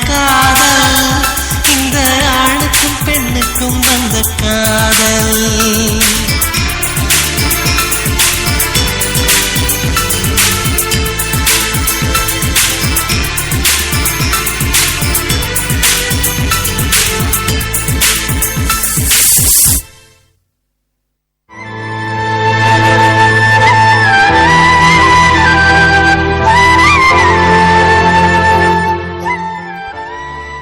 காதல், இந்த ஆணுக்கும் பெண்ணுக்கும் வந்த காதல்.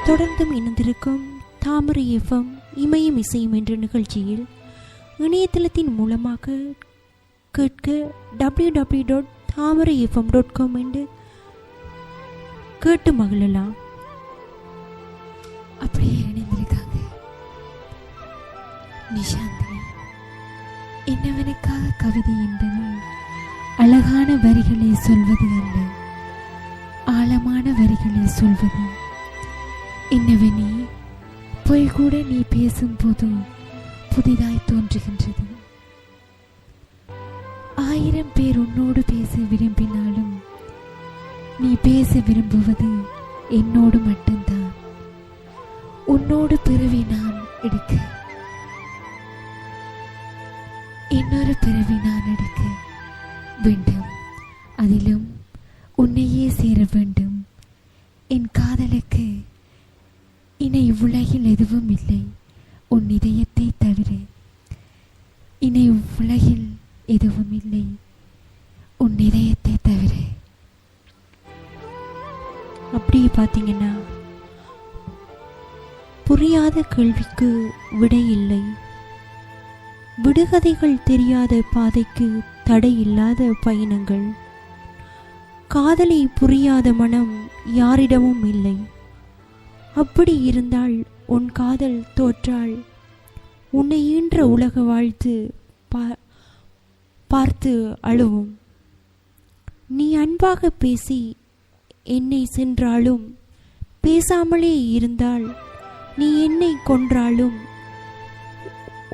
தொடர்ந்தும் இணைந்திருக்கும் தாமரை எஃப்எம் இமயம் இசையும் என்ற நிகழ்ச்சியில் இணையதளத்தின் மூலமாக கேட்க www.thamarayfm.com என்று கேட்டு மகிழலாம். அப்படியே இணைந்திருக்காங்க நிஷாந்தினி. என்னவனுக்காக கவிதை என்பது அழகான வரிகளை சொல்வது அல்ல, ஆழமான வரிகளை சொல்வது. என்னவனே, பொய் கூட நீ பேசும்போது புதிதாய் தோன்றுகின்றது. 1000 பேர் உன்னோடு பேச விரும்பினாலும் நீ பேச விரும்புவது என்னோடு மட்டும்தான். உன்னோடு பிறவி நான் எடுக்க, இன்னொரு பிறவி நான் எடுக்க வேண்டும். அதிலும் உன்னையே சேர வேண்டும். என் காதலுக்கு இனி இவ்வுலகில் எதுவும் இல்லை உன் இதயத்தை தவிர. இனி இவ்வுலகில் எதுவும் இல்லை உன் இதயத்தை தவிர. அப்படி பார்த்தீங்கன்னா, புரியாத கேள்விக்கு விடை இல்லை, விடுகதைகள் தெரியாத பாதைக்கு தடை இல்லாத பயணங்கள், காதலை புரியாத மனம் யாரிடமும் இல்லை. அப்படி இருந்தால் உன் காதல் தோற்றால் உன்னை ஈன்ற உலக வாழ்த்து பார்த்து அழுவும். நீ அன்பாக பேசி என்னை சென்றாலும், பேசாமலே இருந்தால் நீ என்னை கொன்றாலும்,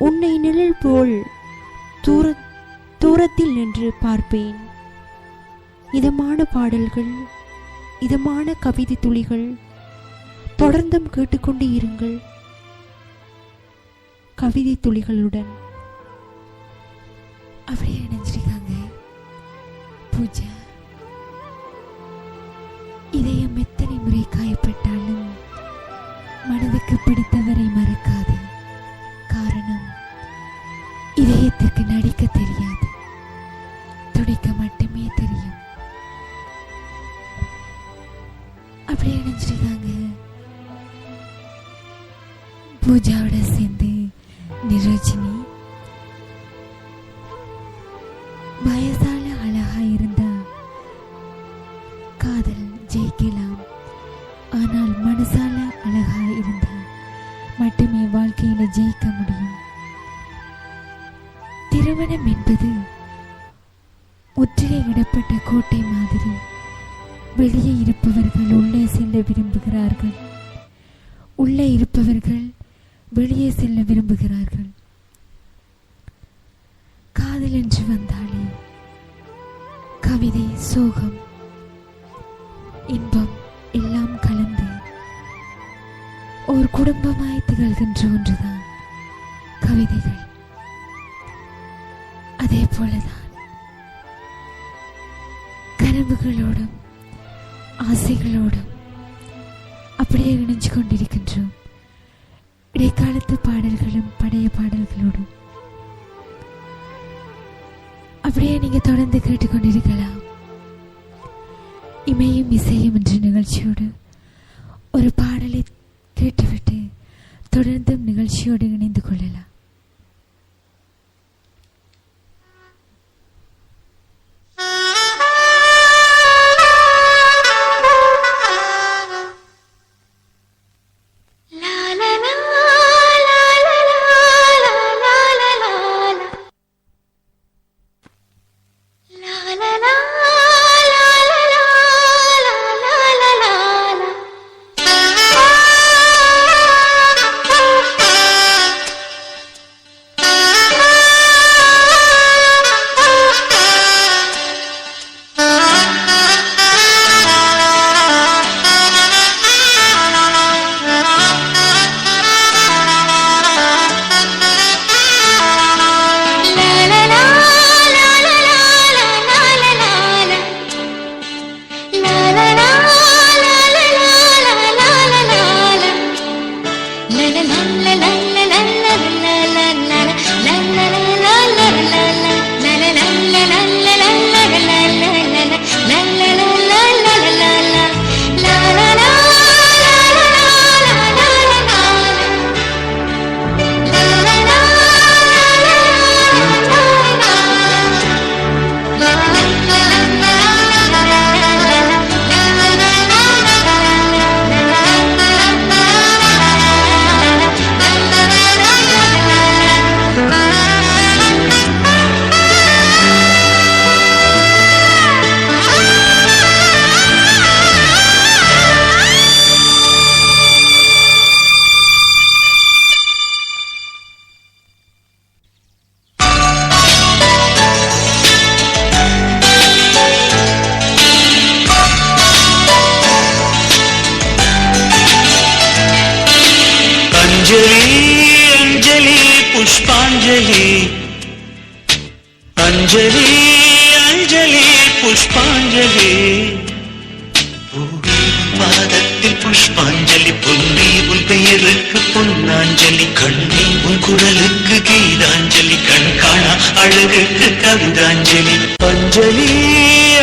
உன்னை நிழல் போல் தூரத்தில் நின்று பார்ப்பேன். இதமான பாடல்கள், இதமான கவிதை துளிகள் தொடர்ந்தும் கேட்டுக்கொண்டு இருங்கள். கவிதை துளிகளுடன் அப்படியே நினைச்சிருக்காங்க பூஜா. இதயம் எத்தனை முறை காயப்பட்டாலும் மனதுக்கு பிடித்தவரை மறக்காது. காரணம், இதயத்துக்கு நடிக்க தெரியாது, துடிக்க மட்டுமே தெரியும். அப்படியே நினைச்சிருக்காங்க பூஜாவோட சேர்ந்து நிரோஜினி. வயசால அழகா இருந்தா காதல் ஜெயிக்கலாம், ஆனால் மனசால அழகா இருந்தா மட்டுமே வாழ்க்கையில ஜெயிக்க முடியும். திருமணம் என்பது முற்றுகையிடப்பட்ட கோட்டை மாதிரி. வெளியே இருப்பவர்கள் உள்ளே செல்ல விரும்புகிறார்கள், உள்ளே இருப்பவர்கள் வெளியே செல்ல விரும்புகிறார்கள். காதல் என்று வந்தாலே கவிதை, சோகம், இன்பம் எல்லாம் கலந்து ஒரு குடும்பமாய் திகழ்கின்ற ஒன்றுதான் கவிதைகள். அதே போலதான் கனவுகளோடும் ஆசைகளோடும் அப்படியே இணைஞ்சு கொண்டிருக்கின்றோம். இடைக்காலத்து பாடல்களும் பழைய பாடல்களோடும் அப்படியே நீங்க தொடர்ந்து கேட்டுக்கொண்டிருக்கலாம். இமயம் இசையும் என்ற நிகழ்ச்சியோடு ஒரு பாடலை கேட்டுவிட்டு தொடர்ந்தும் நிகழ்ச்சியோடு இணைந்து கொள்ளலாம். புஷ்பாஞ்சலி பொன்னி உன் பெயருக்கு பொன்னாஞ்சலி கண்ணி உன் குரலுக்கு கீதாஞ்சலி கண் காணா அழகுக்கு கவிதாஞ்சலி அஞ்சலி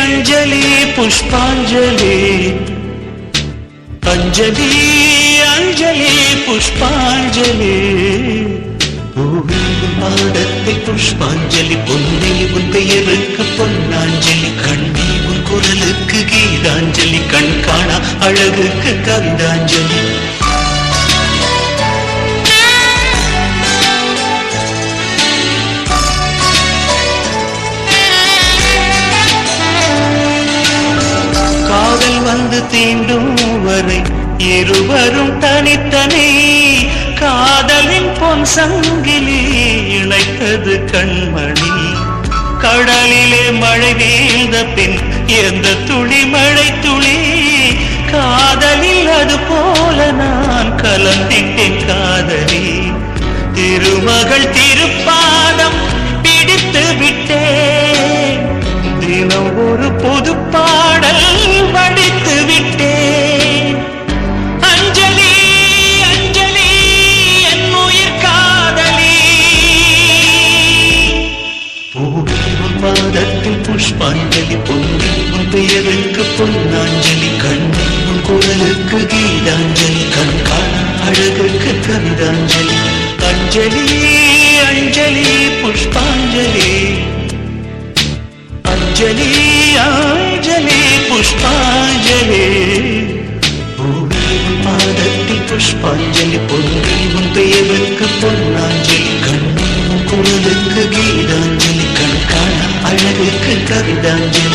அஞ்சலி புஷ்பாஞ்சலி அஞ்சலி அஞ்சலி புஷ்பாஞ்சலி பாதத்தில் புஷ்பாஞ்சலி பொன்னி உன் பெயருக்கு பொன்னாஞ்சலி கண்ணி உன் குரலுக்கு கீதாஞ்சலி கண் காணா அழகுக்கு கவிதாஞ்சலி காதல் வந்து தீண்டும் வரை இருவரும் தனித்தனி காதலின் பொன் சங்கிலி இணைத்தது கண்மணி கடலிலே மழை வீழ்ந்த பின் எந்த துளி மழை துளி காதலில் அது போல நான் கலந்திட்டேன் காதலி திருமகள் திருப்பாதம் பிடித்து விட்டேன் தினம் ஒரு புது பாடல் வடித்து விட்டேன் அஞ்சலி அஞ்சலி என் உயிர் காதலி பூவின் பாதத்தில் புஷ்பாஞ்சலி பொன்னி உன் பெயருக்கு பொன்னாஞ்சலி கண்ணி உன் குரலுக்கு கீதாஞ்சலி கண் காணா அழகுக்கு கவிதாஞ்சலி அஞ்சலி அஞ்சலி புஷ்பாஞ்சலி அஞ்சலி அஞ்சலி புஷ்பாஞ்சலி பூமியின் பாதத்தில் புஷ்பாஞ்சலி பொன்னி உன் பெயருக்கு பொன்னாஞ்சலி கண்ணி உன் குரலுக்கு கீதாஞ்சலி கண் காணா அழகுக்கு கவிதாஞ்சலி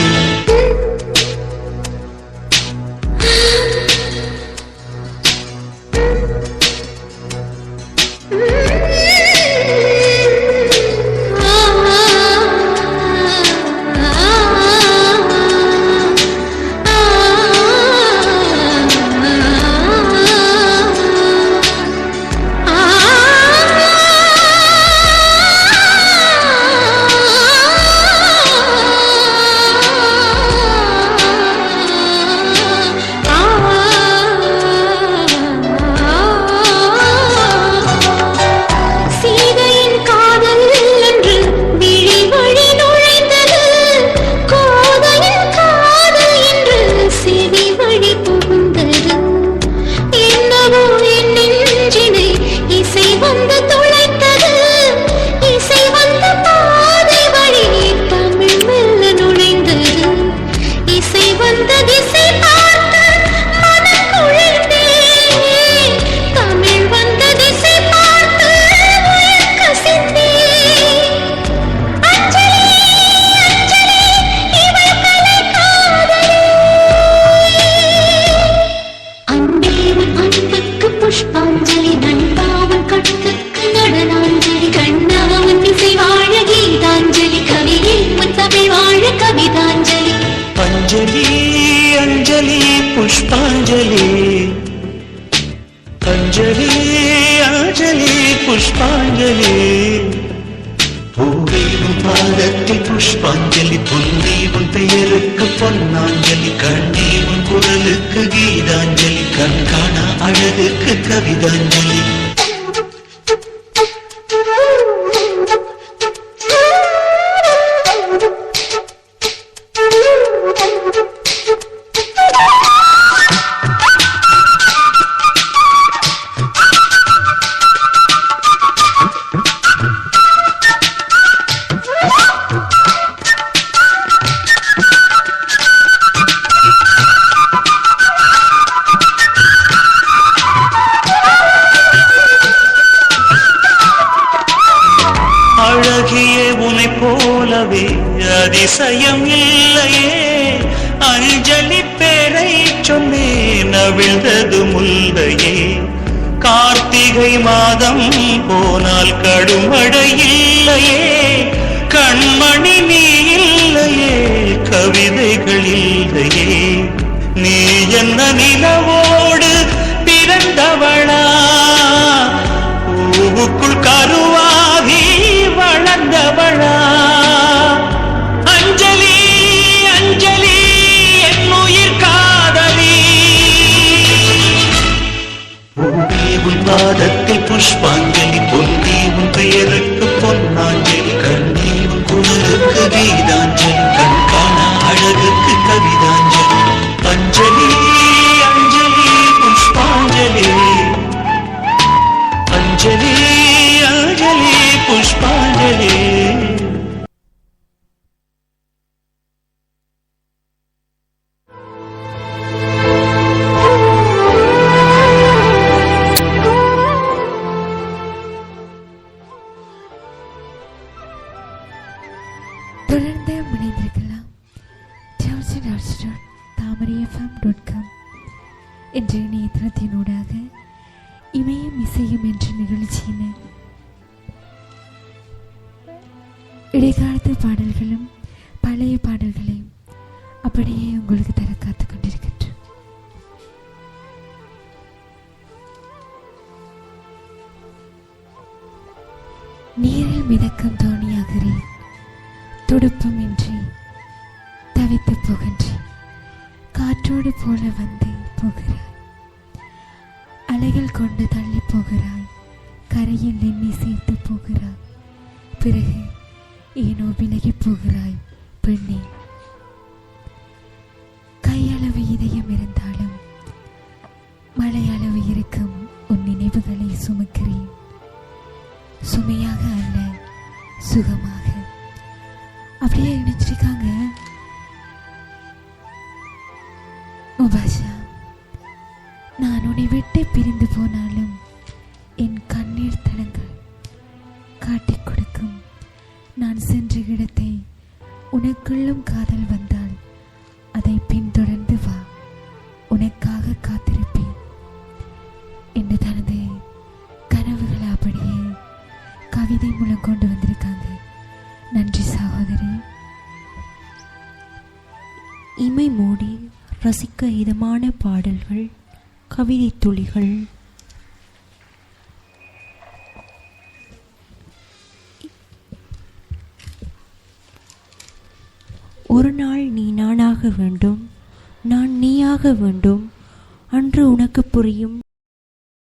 அதிசயம் இல்லையே அஞ்சலி பேரை சொன்னேன் அவிழ்ந்தது முல்லையே கார்த்திகை மாதம் போனால் கடுமழை இல்லையே கண்மணி நீ இல்லையே கவிதைகள் இல்லையே நீ என்ன நிலவோடு பிறந்தவளா பூவுக்குள் கருவாகி வளர்ந்தவளா அஞ்சலி அஞ்சலி என் உயிர் காதலி உன் பாதத்தில் புஷ்பாஞ்சலி, பொன்னி உன் பெயருக்கு பொன்னாஞ்சலி, கண்ணி உன் குரலுக்கு கீதாஞ்சலி, கண்காண அழகுக்கு கவிதாஞ்சலி. அஞ்சலி அஞ்சலி புஷ்பாஞ்சலி, அஞ்சலி அஞ்சலி புஷ்பாஞ்சலி. தொடர்ந்து இணைந்திருக்கலாம் tamariafm.com என்ற இணையதளத்தினூடாக இமயம் இசையும் என்ற நிகழ்ச்சியின இடைக்காலத்து பாடல்களும் பழைய பாடல்களையும் அப்படியே உங்களுக்கு தர காத்துக் கொண்டிருக்கின்றோம். நீரில் மிதக்கும் தோணியாகிறேன், துடுப்பமின்றி தவித்து போகின்றேன், காற்றோடு போல வந்து போகிறாய், அலைகள் கொண்டு தள்ளி போகிறாய், கரையில் எண்ணி சேர்த்து போகிறாய், பிறகு ஏனோ விலகி போகிறாய் பெண்ணே. கையளவு இதயம் இருந்தாலும் மலையளவு இருக்கும் உன் நினைவுகளை சுமக்கிறேன், சுமையாக அல்ல சுகமாக. அப்படியே நினைச்சிருக்காங்க முபாஷா. நான் உன்னை விட்டு பிரிந்து போனாலும் என் கண்ணீர் தடங்கள் காட்டிக் கொடுக்கும். நான் சென்ற இடத்தை உனக்குள்ளும் காதல் வந்தால் அதை பின்தொடர்ந்து வா, உனக்காக காத்திருப்பேன் என்று தனது கனவுகளை அப்படியே கவிதை மூலம் கொண்டு வந்திருக்காங்க. நன்றி சகோதரி. இமை மூடி ரசிக்க இதமான பாடல்கள், கவிதை துளிகள். ஒரு நாள் நீ நானாக வேண்டும், நான் நீயாக வேண்டும், அன்று உனக்கு புரியும்